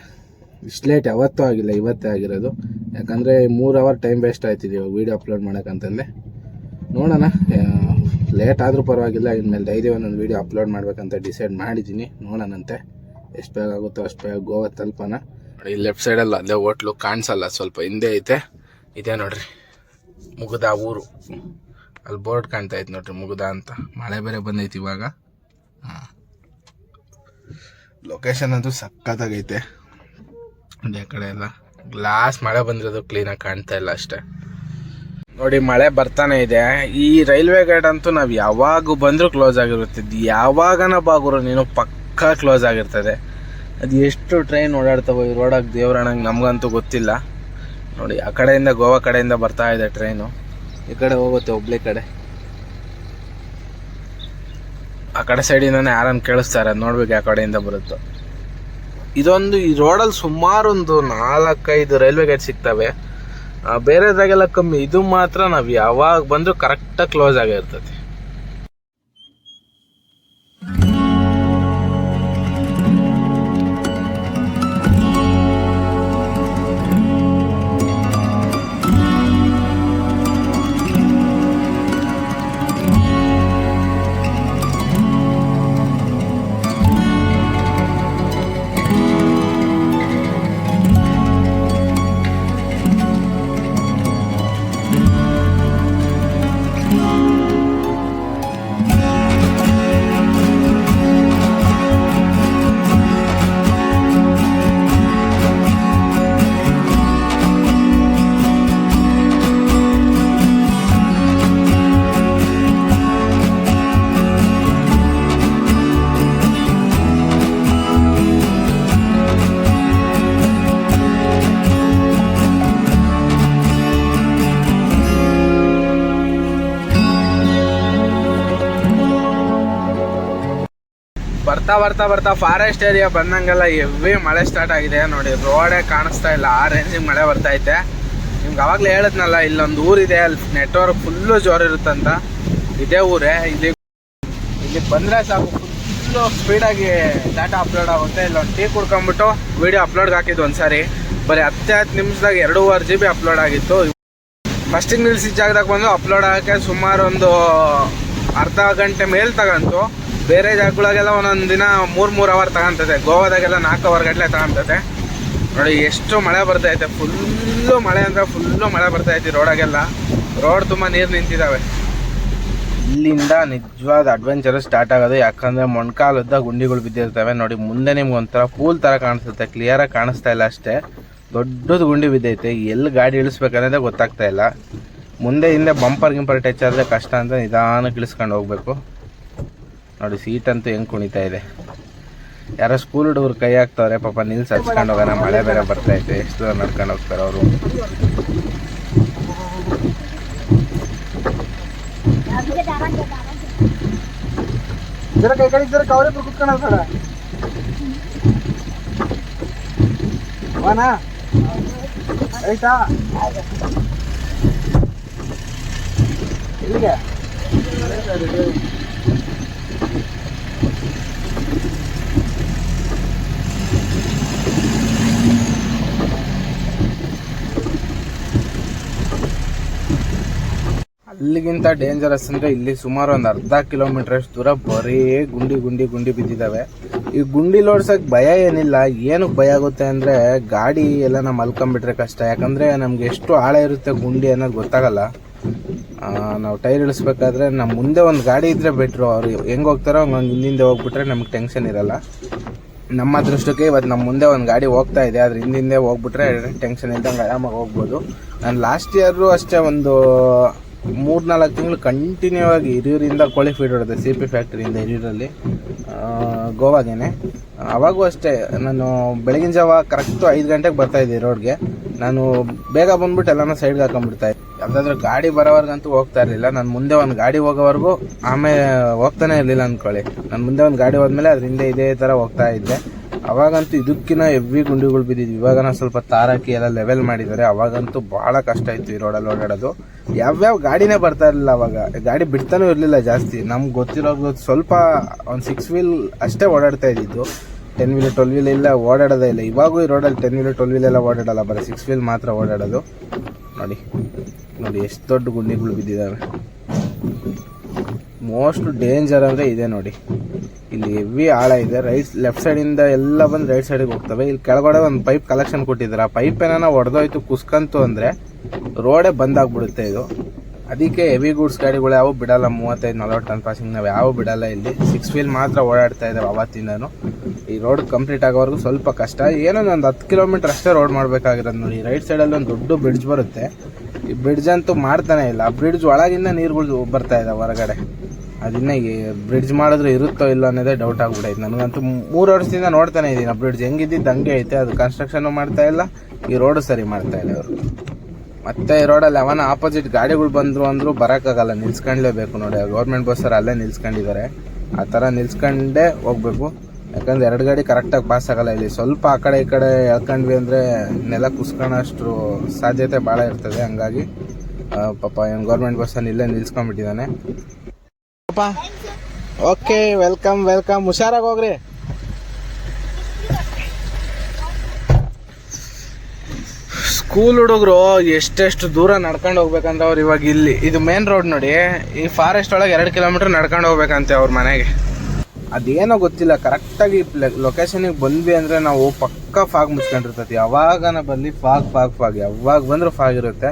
ಇಷ್ಟು ಲೇಟ್ ಯಾವತ್ತೂ ಆಗಿಲ್ಲ, ಇವತ್ತೇ ಆಗಿರೋದು. ಯಾಕಂದರೆ 3 ಅವರ್ ಟೈಮ್ ವೇಸ್ಟ್ ಆಯ್ತಿದೆ ಇವಾಗ ವೀಡಿಯೋ ಅಪ್ಲೋಡ್ ಮಾಡೋಕ್ಕಂತಂದರೆ. ನೋಡೋಣ, ಲೇಟ್ ಆದರೂ ಪರವಾಗಿಲ್ಲ. ಇನ್ಮೇಲೆ ಡೈಲಿ ಒಂದೊಂದು ವೀಡಿಯೋ ಅಪ್ಲೋಡ್ ಮಾಡ್ಬೇಕಂತ ಡಿಸೈಡ್ ಮಾಡಿದ್ದೀನಿ. ನೋಡೋಣಂತೆ, ಎಷ್ಟು ಬೇಗ ಆಗುತ್ತೋ ಅಷ್ಟು ಬೇಗ ಗೋವಾ ತಲುಪೋಣ. ಈ ಲೆಫ್ಟ್ ಸೈಡಲ್ಲ ಅಲ್ಲೇ ಹೋಟ್ಲು ಕಾಣಿಸಲ್ಲ, ಸ್ವಲ್ಪ ಹಿಂದೆ ಐತೆ. ಇದೆ ನೋಡ್ರಿ ಮುಗುದ ಊರು. ಅಲ್ಲಿ ಬೋರ್ಡ್ ಕಾಣ್ತಾ ಐತೆ ನೋಡ್ರಿ, ಮುಗುದ ಅಂತ. ಮಳೆ ಬೇರೆ ಬಂದೈತಿ ಇವಾಗ. ಲೊಕೇಶನ್ ಅಂತೂ ಸಕ್ಕತ್ತಾಗೈತೆ. ಆ ಕಡೆ ಎಲ್ಲ ಗ್ಲಾಸ್ ಮಳೆ ಬಂದಿರೋದು ಕ್ಲೀನಾಗಿ ಕಾಣ್ತಾ ಇಲ್ಲ ಅಷ್ಟೇ. ನೋಡಿ ಮಳೆ ಬರ್ತಾನೆ ಇದೆ. ಈ ರೈಲ್ವೆ ಗೇಟ್ ಅಂತೂ ನಾವು ಯಾವಾಗ ಬಂದರೂ ಕ್ಲೋಸ್ ಆಗಿರುತ್ತೆ. ಯಾವಾಗನ ಬಾಗುರು ನೀನು ಪಕ್ಕ ಪಕ್ಕಾ ಕ್ಲೋಸ್ ಆಗಿರ್ತದೆ. ಅದು ಎಷ್ಟು ಟ್ರೈನ್ ಓಡಾಡ್ತಾವೋ ಈ ರೋಡಾಗ ದೇವ್ರಣಂಗೆ ನಮಗಂತೂ ಗೊತ್ತಿಲ್ಲ. ನೋಡಿ ಆ ಕಡೆಯಿಂದ ಗೋವಾ ಕಡೆಯಿಂದ ಬರ್ತಾ ಇದೆ ಟ್ರೈನು, ಈ ಕಡೆ ಹೋಗುತ್ತೆ ಹುಬ್ಳಿ ಕಡೆ. ಆ ಕಡೆ ಸೈಡಿಂದಾನೆ ಯಾರನ್ನು ಕೇಳಿಸ್ತಾರೆ, ಅದು ನೋಡ್ಬೇಕು ಯಾವ ಕಡೆಯಿಂದ ಬರುತ್ತೋ. ಇದೊಂದು ಈ ರೋಡಲ್ಲಿ ಸುಮಾರು ಒಂದು 4-5 ರೈಲ್ವೆ ಗೇಟ್ ಸಿಗ್ತವೆ. ಬೇರೆದಾಗೆಲ್ಲ ಕಮ್ಮಿ, ಇದು ಮಾತ್ರ ನಾವು ಯಾವಾಗ ಬಂದರೂ ಕರೆಕ್ಟಾಗಿ ಕ್ಲೋಸ್ ಆಗಿರ್ತದೆ. ಬರ್ತಾ ಬರ್ತಾ ಫಾರೆಸ್ಟ್ ಏರಿಯಾ ಬಂದಂಗೆಲ್ಲ ಹೆವಿ ಮಳೆ ಸ್ಟಾರ್ಟ್ ಆಗಿದೆ. ನೋಡಿ ರೋಡೇ ಕಾಣಿಸ್ತಾ ಇಲ್ಲ, ಆ ರೇಂಜಿಗೆ ಮಳೆ ಬರ್ತೈತೆ. ನಿಮ್ಗೆ ಅವಾಗಲೇ ಹೇಳಿದ್ನಲ್ಲ, ಇಲ್ಲೊಂದು ಊರಿದೆ, ಅಲ್ಲಿ ನೆಟ್ವರ್ಕ್ ಫುಲ್ಲು ಜೋರು ಇರುತ್ತಂತ. ಇದೇ ಊರೇ. ಇಲ್ಲಿ ಬಂದರೆ ಸಾಕು, ಫುಲ್ಲು ಸ್ಪೀಡಾಗಿ ಡಾಟಾ ಅಪ್ಲೋಡ್ ಆಗುತ್ತೆ. ಇಲ್ಲೊಂದು ಟೀ ಕುಡ್ಕೊಂಬಿಟ್ಟು ವೀಡಿಯೋ ಅಪ್ಲೋಡ್ಗೆ ಹಾಕಿದ್ದು ಒಂದ್ಸಾರಿ, ಬರೀ 10 ನಿಮಿಷದಾಗ 2.5 GB ಅಪ್ಲೋಡ್ ಆಗಿತ್ತು. ಫಸ್ಟಿಗೆ ನಿಲ್ಸಿದ ಜಾಗದಾಗ ಬಂದು ಅಪ್ಲೋಡ್ ಆಗೋಕ್ಕೆ ಸುಮಾರು ಒಂದು ಅರ್ಧ ಗಂಟೆ ಮೇಲೆ ತಗಂತು. ಬೇರೆ ಜಾಗಗಳಿಗೆಲ್ಲ ಒಂದೊಂದು ದಿನ 3 ಅವರ್ ತಗೊಂತದೆ. ಗೋವಾದಾಗೆಲ್ಲ 4 ಅವರ್ ಗಟ್ಟಲೆ ತಗೊಂತದೆ. ನೋಡಿ ಎಷ್ಟು ಮಳೆ ಬರ್ತೈತೆ, ಫುಲ್ಲು ಮಳೆ ಅಂದರೆ ಫುಲ್ಲು ಮಳೆ ಬರ್ತೈತಿ ರೋಡಾಗೆಲ್ಲ. ರೋಡ್ ತುಂಬ ನೀರು ನಿಂತಿದ್ದಾವೆ. ಇಲ್ಲಿಂದ ನಿಜವಾದ ಅಡ್ವೆಂಚರ್ ಸ್ಟಾರ್ಟ್ ಆಗೋದು, ಯಾಕಂದರೆ ಮೊಣಕಾಲುದ್ದ ಗುಂಡಿಗಳು ಬಿದ್ದಿರ್ತವೆ. ನೋಡಿ ಮುಂದೆ ನಿಮ್ಗೆ ಒಂಥರ ಪೂಲ್ ಥರ ಕಾಣಿಸುತ್ತೆ, ಕ್ಲಿಯರಾಗಿ ಕಾಣಿಸ್ತಾ ಇಲ್ಲ ಅಷ್ಟೇ. ದೊಡ್ಡದು ಗುಂಡಿ ಬಿದ್ದೈತೆ, ಎಲ್ಲಿ ಗಾಡಿ ಇಳಿಸ್ಬೇಕನ್ನೋದೇ ಗೊತ್ತಾಗ್ತಾ ಇಲ್ಲ. ಮುಂದೆ ಹಿಂದೆ ಬಂಪರ್ ಗಿಂಪರ್ ಟಚ್ ಆದರೆ ಕಷ್ಟ ಅಂತ ನಿಧಾನಕ್ಕೆ ಇಳಿಸ್ಕೊಂಡು ಹೋಗ್ಬೇಕು. ನೋಡಿ ಸೀಟಂತೂ ಹೆಂಗೆ ಕುಣಿತಾ ಇದೆ. ಯಾರೋ ಸ್ಕೂಲ್ ಹುಡುಗರು ಕೈ ಹಾಕ್ತವ್ರೆ, ಪಾಪ ನಿಲ್ಸಿ ಹಚ್ಕೊಂಡು ಹೋಗೋಣ, ಮಳೆ ಬೇರೆ ಬರ್ತೈತೆ. ಎಷ್ಟು ದೂರ ನಡ್ಕೊಂಡು ಹೋಗ್ತಾರೆ ಅವರು. ಆಯ್ತಾ ಇಲ್ಲಿಗೆ ಅಲ್ಲಿಗಿಂತ ಡೇಂಜರಸ್ ಅಂದರೆ ಇಲ್ಲಿ ಸುಮಾರು ಒಂದು ಅರ್ಧ ಕಿಲೋಮೀಟ್ರಷ್ಟು ದೂರ ಬರೀ ಗುಂಡಿ ಬಿದ್ದಿದ್ದಾವೆ. ಈ ಗುಂಡಿ ಲೋಡ್ಸೋಕ್ಕೆ ಭಯ ಏನಿಲ್ಲ. ಏನಕ್ಕೆ ಭಯ ಆಗುತ್ತೆ ಅಂದರೆ ಗಾಡಿ ಎಲ್ಲ ನಾವು ಮಲ್ಕೊಂಬಿಟ್ರೆ ಕಷ್ಟ. ಯಾಕಂದರೆ ನಮಗೆ ಎಷ್ಟು ಆಳ ಇರುತ್ತೆ ಗುಂಡಿ ಅನ್ನೋದು ಗೊತ್ತಾಗಲ್ಲ. ನಾವು ಟೈರ್ ಇಳಿಸ್ಬೇಕಾದ್ರೆ ನಮ್ಮ ಮುಂದೆ ಒಂದು ಗಾಡಿ ಇದ್ದರೆ ಬೆಟ್ರು. ಅವ್ರು ಹೆಂಗೆ ಹೋಗ್ತಾರೋ ಹಂಗೆ ಹಿಂದಿಂದ ಹೋಗ್ಬಿಟ್ರೆ ನಮಗೆ ಟೆನ್ಷನ್ ಇರಲ್ಲ. ನಮ್ಮ ಅದೃಷ್ಟಕ್ಕೆ ಇವತ್ತು ನಮ್ಮ ಮುಂದೆ ಒಂದು ಗಾಡಿ ಹೋಗ್ತಾ ಇದೆ, ಅದ್ರ ಹಿಂದೆ ಹೋಗ್ಬಿಟ್ರೆ ಟೆನ್ಷನ್ ಇದ್ದಂಗೆ ಆರಾಮಾಗಿ ಹೋಗ್ಬೋದು. ನಾನು ಲಾಸ್ಟ್ ಇಯರು ಅಷ್ಟೇ ಒಂದು 3-4 ತಿಂಗಳು ಕಂಟಿನ್ಯೂ ಆಗಿ ಹಿರಿಯೂರಿಂದ ಕೋಳಿ ಫೀಡ್ ಹೊಡೆದೆ, CP ಫ್ಯಾಕ್ಟ್ರಿಯಿಂದ ಹಿರಿಯೂರಲ್ಲಿ, ಗೋವಾಗೇನೆ. ಅವಾಗೂ ಅಷ್ಟೇ ನಾನು ಬೆಳಗಿನ ಜಾವ ಕರೆಕ್ಟು 5 ಗಂಟೆಗೆ ಬರ್ತಾಯಿದ್ದೆ ರೋಡ್ಗೆ. ನಾನು ಬೇಗ ಬಂದ್ಬಿಟ್ಟು ಎಲ್ಲನೂ ಸೈಡ್ಗೆ ಹಾಕೊಂಡ್ಬಿಡ್ತಾಯಿದ್ದೆ. ಯಾವುದಾದ್ರೂ ಗಾಡಿ ಬರೋವರೆಗಂತೂ ಹೋಗ್ತಾ ಇರಲಿಲ್ಲ. ನಾನು ಮುಂದೆ ಒಂದು ಗಾಡಿ ಹೋಗೋವರೆಗೂ ಆಮೇಲೆ ಹೋಗ್ತಾನೆ ಇರಲಿಲ್ಲ ಅಂದ್ಕೊಳ್ಳಿ. ನಾನು ಮುಂದೆ ಒಂದು ಗಾಡಿ ಹೋದ್ಮೇಲೆ ಅದ್ರ ಹಿಂದೆ ಇದೇ ಥರ ಹೋಗ್ತಾ ಇದ್ದೆ. ಅವಾಗಂತೂ ಇದಕ್ಕಿಂತ ಹೆವಿ ಗುಂಡಿಗಳು ಬಿದ್ದಿದ್ವಿ. ಇವಾಗ ನಾವು ಸ್ವಲ್ಪ ತಾರಾಕಿ ಎಲ್ಲ ಲೆವೆಲ್ ಮಾಡಿದ್ದಾರೆ. ಅವಾಗಂತೂ ಭಾಳ ಕಷ್ಟ ಇತ್ತು ಈ ರೋಡಲ್ಲಿ ಓಡಾಡೋದು. ಯಾವ್ಯಾವ ಗಾಡಿನೇ ಬರ್ತಾ ಇರಲಿಲ್ಲ ಅವಾಗ. ಗಾಡಿ ಬಿಡ್ತಾನೂ ಇರಲಿಲ್ಲ ಜಾಸ್ತಿ. ನಮ್ಗೆ ಗೊತ್ತಿರೋದು ಸ್ವಲ್ಪ ಒಂದು 6 ವೀಲ್ ಅಷ್ಟೇ ಓಡಾಡ್ತಾ ಇದ್ದಿದ್ದು. 10 ವೀಲ್ 12 ವೀಲ್ ಇಲ್ಲ ಓಡಾಡೋದೇ ಇಲ್ಲ. ಇವಾಗೂ ಈ ರೋಡಲ್ಲಿ 10 ವೀಲ್ 12 ವೀಲ್ ಎಲ್ಲ ಓಡಾಡಲ್ಲ, ಬರೀ 6 ವೀಲ್ ಮಾತ್ರ ಓಡಾಡೋದು. ನೋಡಿ ಎಷ್ಟು ದೊಡ್ಡ ಗುಂಡಿಗಳು ಬಿದ್ದಿದ್ದಾವೆ. ಮೋಸ್ಟ್ ಡೇಂಜರ್ ಅಂದರೆ ಇದೆ ನೋಡಿ. ಇಲ್ಲಿ ಹೆವಿ ಆಳ ಇದೆ. ಲೆಫ್ಟ್ ಸೈಡಿಂದ ಎಲ್ಲ ಬಂದು ರೈಟ್ ಸೈಡಿಗೆ ಹೋಗ್ತವೆ. ಇಲ್ಲಿ ಕೆಳಗಡೆ ಒಂದು ಪೈಪ್ ಕಲೆಕ್ಷನ್ ಕೊಟ್ಟಿದ್ದಾರೆ. ಆ ಪೈಪ್ ಏನಾನ ಹೊಡೆದೋಯ್ತು ಕುಸ್ಕಂತು ಅಂದರೆ ರೋಡೇ ಬಂದಾಗ್ಬಿಡುತ್ತೆ ಇದು. ಅದಕ್ಕೆ ಹೆವಿ ಗೂಡ್ಸ್ ಗಾಡಿಗಳು ಯಾವ ಬಿಡಲ್ಲ. 35-40 ಟನ್ ಪಾಸಿಂಗ್ ನಾವು ಯಾವ ಬಿಡಲ್ಲ. ಇಲ್ಲಿ 6 ವೀಲ್ ಮಾತ್ರ ಓಡಾಡ್ತಾ ಇದ್ದಾವೆ ಅವತ್ತಿಂದನು. ಈ ರೋಡ್ ಕಂಪ್ಲೀಟ್ ಆಗೋವರೆಗೂ ಸ್ವಲ್ಪ ಕಷ್ಟ. ಏನೋ ಒಂದು 10 ಕಿಲೋಮೀಟರ್ ಅಷ್ಟೇ ರೋಡ್ ಮಾಡಬೇಕಾಗಿರೋದು ನೋಡಿ. ರೈಟ್ ಸೈಡಲ್ಲಿ ಒಂದು ದೊಡ್ಡ ಬ್ರಿಡ್ಜ್ ಬರುತ್ತೆ. ಈ ಬ್ರಿಡ್ಜ್ ಅಂತೂ ಮಾಡ್ತಾನೆ ಇಲ್ಲ. ಆ ಬ್ರಿಡ್ಜ್ ಒಳಗಿಂದ ನೀರುಗಳು ಬರ್ತಾ ಇದ್ದಾವೆ ಹೊರಗಡೆ. ಅದನ್ನ ಬ್ರಿಡ್ಜ್ ಮಾಡಿದ್ರೆ ಇರುತ್ತೋ ಇಲ್ಲ ಅನ್ನೋದೇ ಡೌಟ್ ಆಗ್ಬಿಟ್ಟೈತೆ ನನಗಂತೂ. 3 ವರ್ಷದಿಂದ ನೋಡ್ತಾನೆ ಇದ್ದೀನಿ ಆ ಬ್ರಿಡ್ಜ್ ಹೆಂಗಿದ್ದಿದ್ದು ಹಂಗೆ ಐತೆ. ಅದು ಕನ್ಸ್ಟ್ರಕ್ಷನ್ ಮಾಡ್ತಾ ಇಲ್ಲ, ಈ ರೋಡು ಸರಿ ಮಾಡ್ತಾ ಇಲ್ಲ ಅವರು. ಮತ್ತೆ ಈ ರೋಡಲ್ಲಿ ಅವನ ಆಪೋಸಿಟ್ ಗಾಡಿಗಳು ಬಂದರು ಅಂದರೂ ಬರೋಕ್ಕಾಗಲ್ಲ, ನಿಲ್ಸ್ಕೊಂಡ್ಲೇಬೇಕು. ನೋಡಿ ಗೌರ್ಮೆಂಟ್ ಬಸ್ಸರು ಅಲ್ಲೇ ನಿಲ್ಸ್ಕೊಂಡಿದ್ದಾರೆ, ಆ ಥರ ನಿಲ್ಸ್ಕೊಂಡೇ ಹೋಗ್ಬೇಕು. ಯಾಕಂದ್ರೆ 2 ಗಾಡಿ ಕರೆಕ್ಟಾಗಿ ಪಾಸ್ ಆಗಲ್ಲ. ಇಲ್ಲಿ ಸ್ವಲ್ಪ ಆ ಕಡೆ ಈ ಕಡೆ ಎಳ್ಕೊಂಡ್ವಿ ಅಂದರೆ ನೆಲ ಕುಸ್ಕೊಳ್ಳೋಷ್ಟು ಸಾಧ್ಯತೆ ಭಾಳ ಇರ್ತದೆ. ಹಂಗಾಗಿ ಪಾಪ ಏನು ಗೌರ್ಮೆಂಟ್ ಬಸ್ಸನ್ನು ಇಲ್ಲೇ ನಿಲ್ಸ್ಕೊಂಡ್ಬಿಟ್ಟಿದ್ದಾನೆ ಪಾಪ. ಓಕೆ, ವೆಲ್ಕಮ್ ವೆಲ್ಕಮ್, ಹುಷಾರಾಗಿ ಹೋಗ್ರಿ. ಸ್ಕೂಲ್ ಹುಡುಗರು ಎಷ್ಟೆಷ್ಟು ದೂರ ನಡ್ಕೊಂಡು ಹೋಗ್ಬೇಕಂದ್ರೆ ಅವ್ರು ಇವಾಗ ಇಲ್ಲಿ ಇದು ಮೇನ್ ರೋಡ್ ನೋಡಿ, ಈ ಫಾರೆಸ್ಟ್ ಒಳಗೆ 2 ಕಿಲೋಮೀಟರ್ ನಡ್ಕೊಂಡು ಹೋಗ್ಬೇಕಂತೆ ಅವ್ರ ಮನೆಗೆ. ಅದೇನೋ ಗೊತ್ತಿಲ್ಲ, ಕರೆಕ್ಟಾಗಿ ಲೊಕೇಶನಿಗೆ ಬಂದ್ವಿ ಅಂದರೆ ನಾವು ಪಕ್ಕ ಫಾಗ್ ಮುಚ್ಕೊಂಡಿರ್ತೈತಿ. ಯಾವಾಗನ ಬರಲಿ ಫಾಗ್ ಯಾವಾಗ ಬಂದರೂ ಫಾಗ್ ಇರುತ್ತೆ.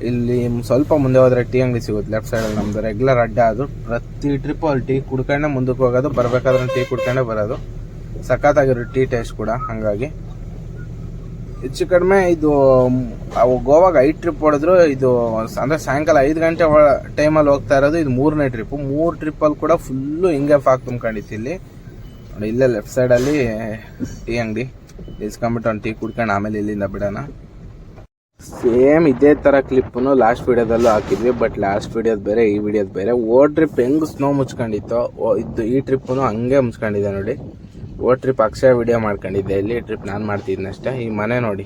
ಇಲ್ಲಿ ಸ್ವಲ್ಪ ಮುಂದೆ ಹೋದ್ರೆ ಟೀ ಅಂಗಡಿ ಸಿಗುತ್ತೆ ಲೆಫ್ಟ್ ಸೈಡಲ್ಲಿ, ನಮ್ದು ರೆಗ್ಯುಲರ್ ಅಡ್ಡ. ಅದು ಪ್ರತಿ ಟ್ರಿಪ್ಪು ಅಲ್ಲಿ ಟೀ ಕುಡ್ಕೊಂಡೆ ಮುಂದಕ್ಕೆ ಹೋಗೋದು, ಬರಬೇಕಾದ್ರೆ ಟೀ ಕುಡ್ಕೊಂಡೆ ಬರೋದು. ಸಖತ್ತಾಗಿರೋ ಟೀ ಟೇಸ್ಟ್ ಕೂಡ. ಹಾಗಾಗಿ ಹೆಚ್ಚು ಕಡಿಮೆ ಇದು ಗೋವಾಗ 5 ಟ್ರಿಪ್ ಹೊಡೆದ್ರು. ಇದು ಅಂದರೆ ಸಾಯಂಕಾಲ 5 ಗಂಟೆ ಟೈಮಲ್ಲಿ ಹೋಗ್ತಾ ಇರೋದು. ಇದು 3ನೇ ಟ್ರಿಪ್ಪು. 3 ಟ್ರಿಪ್ಪಲ್ಲಿ ಕೂಡ ಫುಲ್ಲು ಹಿಂಗೆ ಫಾಗ್ ತುಂಬ್ಕೊಂಡಿತ್ತು ಇಲ್ಲಿ ನೋಡಿ. ಇಲ್ಲೇ ಲೆಫ್ಟ್ ಸೈಡಲ್ಲಿ ಟೀ ಅಂಗಡಿ ನಿಲ್ಸ್ಕೊಂಬಿಟ್ಟು ಒಂದು ಟೀ ಕುಡ್ಕೊಂಡು ಆಮೇಲೆ ಇಲ್ಲಿಂದ ಬಿಡೋಣ. ಸೇಮ್ ಇದೇ ಥರ ಕ್ಲಿಪ್ಪನ್ನು ಲಾಸ್ಟ್ ವೀಡಿಯೋದಲ್ಲೂ ಹಾಕಿದ್ವಿ, ಬಟ್ ಲಾಸ್ಟ್ ವೀಡಿಯೋದು ಬೇರೆ, ಈ ವಿಡಿಯೋದು ಬೇರೆ. ಟ್ರಿಪ್ ಹೆಂಗೆ ಸ್ನೋ ಮುಚ್ಕೊಂಡಿತ್ತೋ ಈ ಟ್ರಿಪ್ಪನ್ನು ಹಂಗೆ ಮುಚ್ಕೊಂಡಿದೆ ನೋಡಿ. ಟ್ರಿಪ್ ಅಕ್ಷಯ ವಿಡಿಯೋ ಮಾಡ್ಕೊಂಡಿದ್ದೆ, ಇಲ್ಲಿ ಟ್ರಿಪ್ ನಾನು ಮಾಡ್ತಿದ್ನಷ್ಟೇ. ಈ ಮನೆ ನೋಡಿ,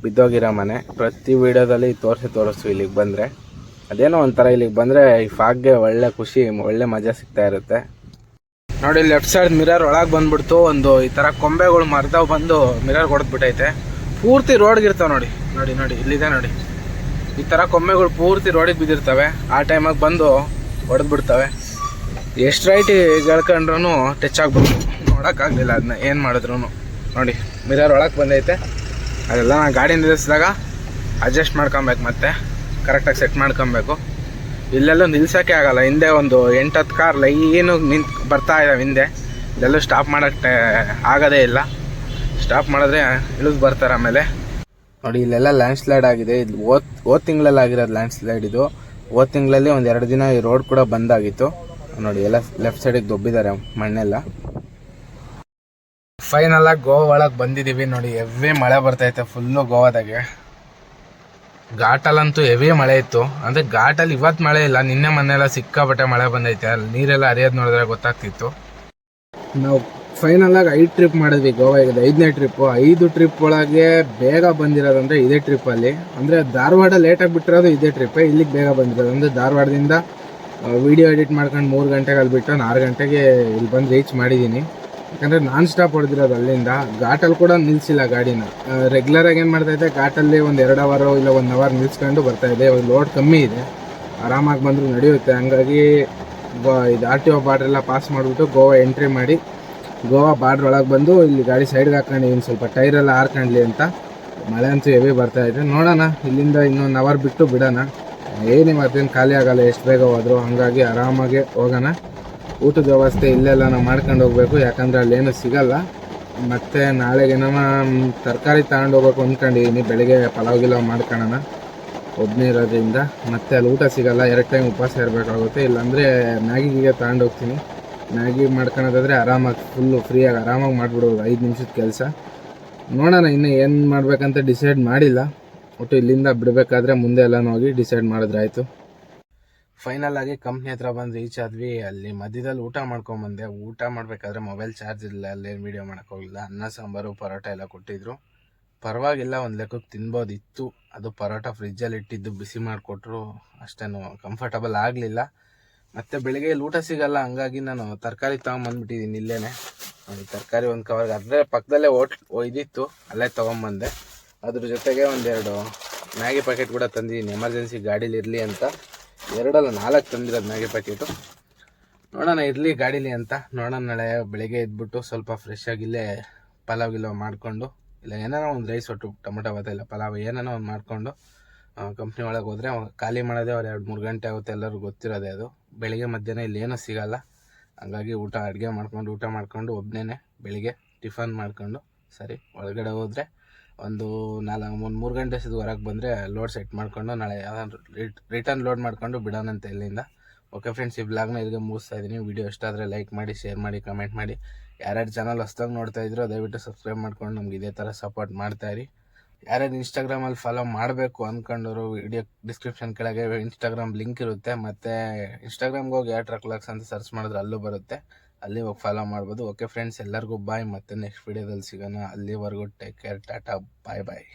ಬಿದ್ದೋಗಿರೋ ಮನೆ. ಪ್ರತಿ ವಿಡಿಯೋದಲ್ಲಿ ತೋರಿಸ್ತೀವಿ ಇಲ್ಲಿಗೆ ಬಂದರೆ. ಅದೇನೋ ಒಂಥರ ಇಲ್ಲಿಗೆ ಬಂದರೆ ಈ ಫಾಗ್ಗೆ ಒಳ್ಳೆ ಖುಷಿ, ಒಳ್ಳೆ ಮಜಾ ಸಿಗ್ತಾ ಇರುತ್ತೆ ನೋಡಿ. ಲೆಫ್ಟ್ ಸೈಡ್ ಮಿರರ್ ಒಳಗೆ ಬಂದ್ಬಿಡ್ತು. ಒಂದು ಈ ಥರ ಕೊಂಬೆಗಳು ಮರ್ದವ್ ಬಂದು ಮಿರರ್ ಹೊಡೆದ್ಬಿಟ್ಟೈತೆ. ಪೂರ್ತಿ ರೋಡ್ಗಿರ್ತಾವೆ ನೋಡಿ ನೋಡಿ ನೋಡಿ ಇಲ್ಲಿದೆ ನೋಡಿ. ಈ ಥರ ಕೊಂಬೆಗಳು ಪೂರ್ತಿ ರೋಡಿಗೆ ಬಿದ್ದಿರ್ತವೆ. ಆ ಟೈಮಾಗಿ ಬಂದು ಹೊಡೆದ್ಬಿಡ್ತವೆ. ಎಷ್ಟು ರೈಟ್ ಗೆಳ್ಕೊಂಡ್ರೂ ಟಚ್ ಆಗ್ಬಿಡ್ತು, ನೋಡೋಕ್ಕಾಗಲಿಲ್ಲ ಅದನ್ನ ಏನು ಮಾಡಿದ್ರು ನೋಡಿ. ಮಿರರ್ ಒಳಗೆ ಬಂದೈತೆ. ಅದೆಲ್ಲ ನಾನು ಗಾಡಿ ನಿಲ್ಲಿಸಿದಾಗ ಅಡ್ಜಸ್ಟ್ ಮಾಡ್ಕೊಬೇಕು, ಮತ್ತೆ ಕರೆಕ್ಟಾಗಿ ಸೆಟ್ ಮಾಡ್ಕೊಬೇಕು. ಇಲ್ಲೆಲ್ಲೂ ನಿಲ್ಸೋಕ್ಕೆ ಆಗಲ್ಲ. ಹಿಂದೆ ಒಂದು 8-10 ಕಾರ್ ಲೈನು ಬರ್ತಾ ಇದ್ದಾವೆ ಹಿಂದೆ. ಇದೆಲ್ಲೂ ಸ್ಟಾಪ್ ಮಾಡೋಕ್ಕೆ ಆಗೋದೇ ಇಲ್ಲ. ಸ್ಟಾಪ್ ಮಾಡಿದ್ರೆ ಇಳಿದು ಬರ್ತಾರೆ ಆಮೇಲೆ ನೋಡಿ. ಇಲ್ಲೆಲ್ಲ ಲ್ಯಾಂಡ್ ಸ್ಲೈಡ್ ಆಗಿದೆ. ಇದು ಹೋದ ತಿಂಗಳಲ್ಲಿ ಆಗಿರೋದು ಲ್ಯಾಂಡ್ ಸ್ಲೈಡ್. ಇದು ಹೋದ ತಿಂಗಳಲ್ಲಿ 1-2 ದಿನ ಈ ರೋಡ್ ಕೂಡ ಬಂದಾಗಿತ್ತು ನೋಡಿ. ಎಲ್ಲ ಲೆಫ್ಟ್ ಸೈಡಿಗೆ ದೊಬ್ಬಿದ್ದಾರೆ ಮಣ್ಣೆಲ್ಲ. ಫೈನಲ್ ಆಗಿ ಗೋವಾ ಒಳಗೆ ಬಂದಿದ್ದೀವಿ ನೋಡಿ. ಹೆವಿ ಮಳೆ ಬರ್ತೈತೆ ಫುಲ್ಲು ಗೋವಾದಾಗೆ. ಘಾಟಲ್ಲಂತೂ ಹೆವಿ ಮಳೆ ಇತ್ತು. ಅಂದರೆ ಘಾಟಲ್ಲಿ ಇವತ್ತು ಮಳೆ ಇಲ್ಲ, ನಿನ್ನೆ ಮೊನ್ನೆಲ್ಲ ಸಿಕ್ಕಾಪಟ್ಟೆ ಮಳೆ ಬಂದೈತೆ. ಅಲ್ಲಿ ನೀರೆಲ್ಲ ಹರಿಯೋದು ನೋಡಿದ್ರೆ ಗೊತ್ತಾಗ್ತಿತ್ತು. ನಾವು ಫೈನಲ್ ಆಗಿ 5 ಟ್ರಿಪ್ ಮಾಡಿದ್ವಿ ಗೋವಾ. ಈಗ 5ನೇ ಟ್ರಿಪ್ಪು. 5 ಟ್ರಿಪ್ ಒಳಗೆ ಬೇಗ ಬಂದಿರೋದಂದರೆ ಇದೇ ಟ್ರಿಪ್ಪಲ್ಲಿ. ಅಂದರೆ ಧಾರವಾಡ ಲೇಟಾಗಿ ಬಿಟ್ಟಿರೋದು ಇದೇ ಟ್ರಿಪ್ಪೇ. ಇಲ್ಲಿಗೆ ಬೇಗ ಬಂದಿರೋದು ಅಂದರೆ ಧಾರವಾಡದಿಂದ ವೀಡಿಯೋ ಎಡಿಟ್ ಮಾಡ್ಕೊಂಡು 3 ಗಂಟೆಗೆ ಅಲ್ಲಿ ಬಿಟ್ಟು 6 ಗಂಟೆಗೆ ಇಲ್ಲಿ ಬಂದು ರೀಚ್ ಮಾಡಿದ್ದೀನಿ. ಯಾಕಂದರೆ ನಾನ್ ಸ್ಟಾಪ್ ಹೊಡೆದಿರೋದು ಅಲ್ಲಿಂದ. ಘಾಟಲ್ಲಿ ಕೂಡ ನಿಲ್ಲಿಸಿಲ್ಲ ಗಾಡಿನ. ರೆಗ್ಯುಲರಾಗಿ ಏನು ಮಾಡ್ತಾಯಿದ್ದೆ, ಘಾಟಲ್ಲಿ ಒಂದು 2 ಅವರ್ ಇಲ್ಲ 1 ಅವರ್ ನಿಲ್ಸ್ಕೊಂಡು ಬರ್ತಾಯಿದ್ದೆ. ಲೋಡ್ ಕಮ್ಮಿ ಇದೆ, ಆರಾಮಾಗಿ ಬಂದರೂ ನಡೆಯುತ್ತೆ. ಹಂಗಾಗಿ ಇದು RTO ಬಾರ್ಡ್ರೆಲ್ಲ ಪಾಸ್ ಮಾಡಿಬಿಟ್ಟು ಗೋವಾ ಎಂಟ್ರಿ ಮಾಡಿ ಗೋವಾ ಬಾರ್ಡ್ರ್ ಒಳಗೆ ಬಂದು ಇಲ್ಲಿ ಗಾಡಿ ಸೈಡ್ಗೆ ಹಾಕೊಂಡಿದ್ದೀನಿ, ಸ್ವಲ್ಪ ಟೈರೆಲ್ಲ ಹಾರ್ಕೊಂಡ್ಲಿ ಅಂತ. ಮಳೆ ಅಂತೂ ಹೆವಿ ಬರ್ತಾಯಿದೆ. ನೋಡೋಣ, ಇಲ್ಲಿಂದ ಇನ್ನೊಂದು ಅವರ್ ಬಿಟ್ಟು ಬಿಡೋಣ. ಏನೇ ಮತ್ತೇನು ಖಾಲಿ ಆಗೋಲ್ಲ ಎಷ್ಟು ಬೇಗ ಹೋದ್ರು. ಹಂಗಾಗಿ ಆರಾಮಾಗಿ ಹೋಗೋಣ. ಊಟದ ವ್ಯವಸ್ಥೆ ಇಲ್ಲೆಲ್ಲ ನಾವು ಮಾಡ್ಕೊಂಡು ಹೋಗಬೇಕು, ಯಾಕಂದರೆ ಅಲ್ಲೇನು ಸಿಗೋಲ್ಲ. ಮತ್ತು ನಾಳೆಗೆ ಏನೋ ತರಕಾರಿ ತಗೊಂಡು ಹೋಗ್ಬೇಕು ಅಂದ್ಕೊಂಡಿದ್ದೀನಿ. ಬೆಳಗ್ಗೆ ಪಲಾವ್ ಗಿಲಾವ್ ಮಾಡ್ಕೊಳ್ಳೋಣ ಒಬ್ಬನೇ ಇರೋದ್ರಿಂದ. ಮತ್ತು ಅಲ್ಲಿ ಊಟ ಸಿಗೋಲ್ಲ, 2 ಟೈಮ್ ಉಪವಾಸ ಇರಬೇಕಾಗುತ್ತೆ. ಇಲ್ಲಾಂದರೆ ಮ್ಯಾಗಿಗೆ ತಗೊಂಡು ಹೋಗ್ತೀನಿ. ಮ್ಯಾಗಿ ಮಾಡ್ಕೊಳೋದಾದರೆ ಆರಾಮಾಗಿ ಫುಲ್ಲು ಫ್ರೀಯಾಗಿ ಆರಾಮಾಗಿ ಮಾಡಿಬಿಡೋದು, 5 ನಿಮಿಷದ ಕೆಲಸ. ನೋಡೋಣ, ಇನ್ನೂ ಏನು ಮಾಡಬೇಕಂತ ಡಿಸೈಡ್ ಮಾಡಿಲ್ಲ. ಒಟ್ಟು ಇಲ್ಲಿಂದ ಬಿಡಬೇಕಾದ್ರೆ ಮುಂದೆ ಎಲ್ಲನೂ ಹೋಗಿ ಡಿಸೈಡ್ ಮಾಡಿದ್ರೆ ಆಯಿತು. ಫೈನಲ್ ಆಗಿ ಕಂಪ್ನಿ ಹತ್ರ ಬಂದು ರೀಚ್ ಆದ್ವಿ. ಅಲ್ಲಿ ಮಧ್ಯದಲ್ಲಿ ಊಟ ಮಾಡ್ಕೊಂಬಂದೆ. ಊಟ ಮಾಡಬೇಕಾದ್ರೆ ಮೊಬೈಲ್ ಚಾರ್ಜ್ ಇಲ್ಲ, ಅಲ್ಲೇನು ವೀಡಿಯೋ ಮಾಡೋಕ್ಕೋಗಿಲ್ಲ. ಅನ್ನ ಸಾಂಬಾರು ಪರೋಟ ಎಲ್ಲ ಕೊಟ್ಟಿದ್ರು. ಪರವಾಗಿಲ್ಲ, ಒಂದು ಲೆಕ್ಕಕ್ಕೆ ತಿನ್ಬೋದಿತ್ತು. ಅದು ಪರೋಟ ಫ್ರಿಜ್ಜಲ್ಲಿ ಇಟ್ಟಿದ್ದು ಬಿಸಿ ಮಾಡಿಕೊಟ್ರು, ಅಷ್ಟೇನು ಕಂಫರ್ಟಬಲ್ ಆಗಲಿಲ್ಲ. ಮತ್ತು ಬೆಳಿಗ್ಗೆ ಇಲ್ಲಿ ಊಟ ಸಿಗಲ್ಲ, ಹಂಗಾಗಿ ನಾನು ತರಕಾರಿ ತೊಗೊಂಬಂದ್ಬಿಟ್ಟಿದ್ದೀನಿ ಇಲ್ಲೇ ನೋಡಿ. ತರಕಾರಿ ಒಂದು ಕವರ್ಗೆ ಅದರ ಪಕ್ಕದಲ್ಲೇ ಇದಿತ್ತು, ಅಲ್ಲೇ ತೊಗೊಂಬಂದೆ. ಅದ್ರ ಜೊತೆಗೆ 1-2 ಮ್ಯಾಗಿ ಪ್ಯಾಕೆಟ್ ಕೂಡ ತಂದಿದ್ದೀನಿ, ಎಮರ್ಜೆನ್ಸಿ ಗಾಡೀಲಿ ಇರಲಿ ಅಂತ. 2 ಅಲ್ಲ 4 ತಂದಿರೋದು ಮ್ಯಾಗಿ ಪ್ಯಾಕೆಟು. ನೋಡೋಣ ಇರಲಿ ಗಾಡೀಲಿ ಅಂತ. ನೋಡೋಣ ನಾಳೆ ಬೆಳಿಗ್ಗೆ ಎದ್ಬಿಟ್ಟು ಸ್ವಲ್ಪ ಫ್ರೆಶ್ ಆಗಿಲ್ಲೇ ಪಲಾವ್ ಗಿಲಾವ್ ಮಾಡಿಕೊಂಡು, ಇಲ್ಲ ಏನಾರ ಒಂದು ರೈಸ್ ಒಟ್ಟು ಟೊಮೊಟೊ ಬಾತ್ ಇಲ್ಲ ಪಲಾವ್ ಏನಾರ ಒಂದು ಮಾಡಿಕೊಂಡು ಕಂಪ್ನಿ ಒಳಗೆ ಹೋದರೆ ಖಾಲಿ ಮಾಡೋದೇ ಅವ್ರು 2-3 ಗಂಟೆ ಆಗುತ್ತೆ, ಎಲ್ಲರಿಗೂ ಗೊತ್ತಿರೋದೆ ಅದು. ಬೆಳಿಗ್ಗೆ ಮಧ್ಯಾಹ್ನ ಇಲ್ಲಿ ಏನೂ ಸಿಗೋಲ್ಲ. ಹಂಗಾಗಿ ಅಡುಗೆ ಮಾಡ್ಕೊಂಡು ಊಟ ಮಾಡ್ಕೊಂಡು ಒಬ್ಬನೇ ಬೆಳಿಗ್ಗೆ ಟಿಫನ್ ಮಾಡ್ಕೊಂಡು ಸರಿ ಒಳಗಡೆ ಹೋದರೆ ಒಂದು 3 ಗಂಟೆ ಹೊರಗೆ ಬಂದರೆ ಲೋಡ್ ಸೆಟ್ ಮಾಡ್ಕೊಂಡು ನಾಳೆ ಯಾವ್ದಾದ್ರು ರಿಟರ್ನ್ ಲೋಡ್ ಮಾಡ್ಕೊಂಡು ಬಿಡೋಣಂತೆ ಇಲ್ಲಿಂದ. ಓಕೆ ಫ್ರೆಂಡ್ಸ್, ಈ ಬ್ಲಾಗ್ನ ಇಲ್ಲಿಗೆ ಮುಗಿಸ್ತಾ ಇದ್ದೀನಿ. ವಿಡಿಯೋ ಇಷ್ಟ ಆದರೆ ಲೈಕ್ ಮಾಡಿ, ಶೇರ್ ಮಾಡಿ, ಕಮೆಂಟ್ ಮಾಡಿ. ಯಾರ್ಯಾರು ಚಾನಲ್ ಹೊಸ್ದಾಗಿ ನೋಡ್ತಾ ಇದ್ರು ದಯವಿಟ್ಟು ಸಬ್ಸ್ಕ್ರೈಬ್ ಮಾಡ್ಕೊಂಡು ನಮ್ಗೆ ಇದೇ ಥರ ಸಪೋರ್ಟ್ ಮಾಡ್ತಾಯಿರಿ. ಯಾರ್ಯಾರು ಇನ್ಸ್ಟಾಗ್ರಾಮಲ್ಲಿ ಫಾಲೋ ಮಾಡಬೇಕು ಅಂದ್ಕೊಂಡವರು ವಿಡಿಯೋ ಡಿಸ್ಕ್ರಿಪ್ಷನ್ ಕೆಳಗೆ ಇನ್ಸ್ಟಾಗ್ರಾಮ್ ಲಿಂಕ್ ಇರುತ್ತೆ. ಮತ್ತು ಇನ್ಸ್ಟಾಗ್ರಾಮ್ಗೆ ಹೋಗಿ ಟ್ರಕ್ ಲಾಕ್ಸ್ ಅಂತ ಸರ್ಚ್ ಮಾಡಿದ್ರೆ ಅಲ್ಲೂ ಬರುತ್ತೆ, ಅಲ್ಲಿ ಹೋಗಿ ಫಾಲೋ ಮಾಡ್ಬೋದು. ಓಕೆ ಫ್ರೆಂಡ್ಸ್, ಎಲ್ಲರಿಗೂ ಬಾಯ್. ಮತ್ತೆ ನೆಕ್ಸ್ಟ್ ವಿಡಿಯೋದಲ್ಲಿ ಸಿಗೋಣ. ಅಲ್ಲಿವರೆಗೂ ಟೇಕ್ ಕೇರ್, ಟಾಟಾ, ಬಾಯ್ ಬಾಯ್.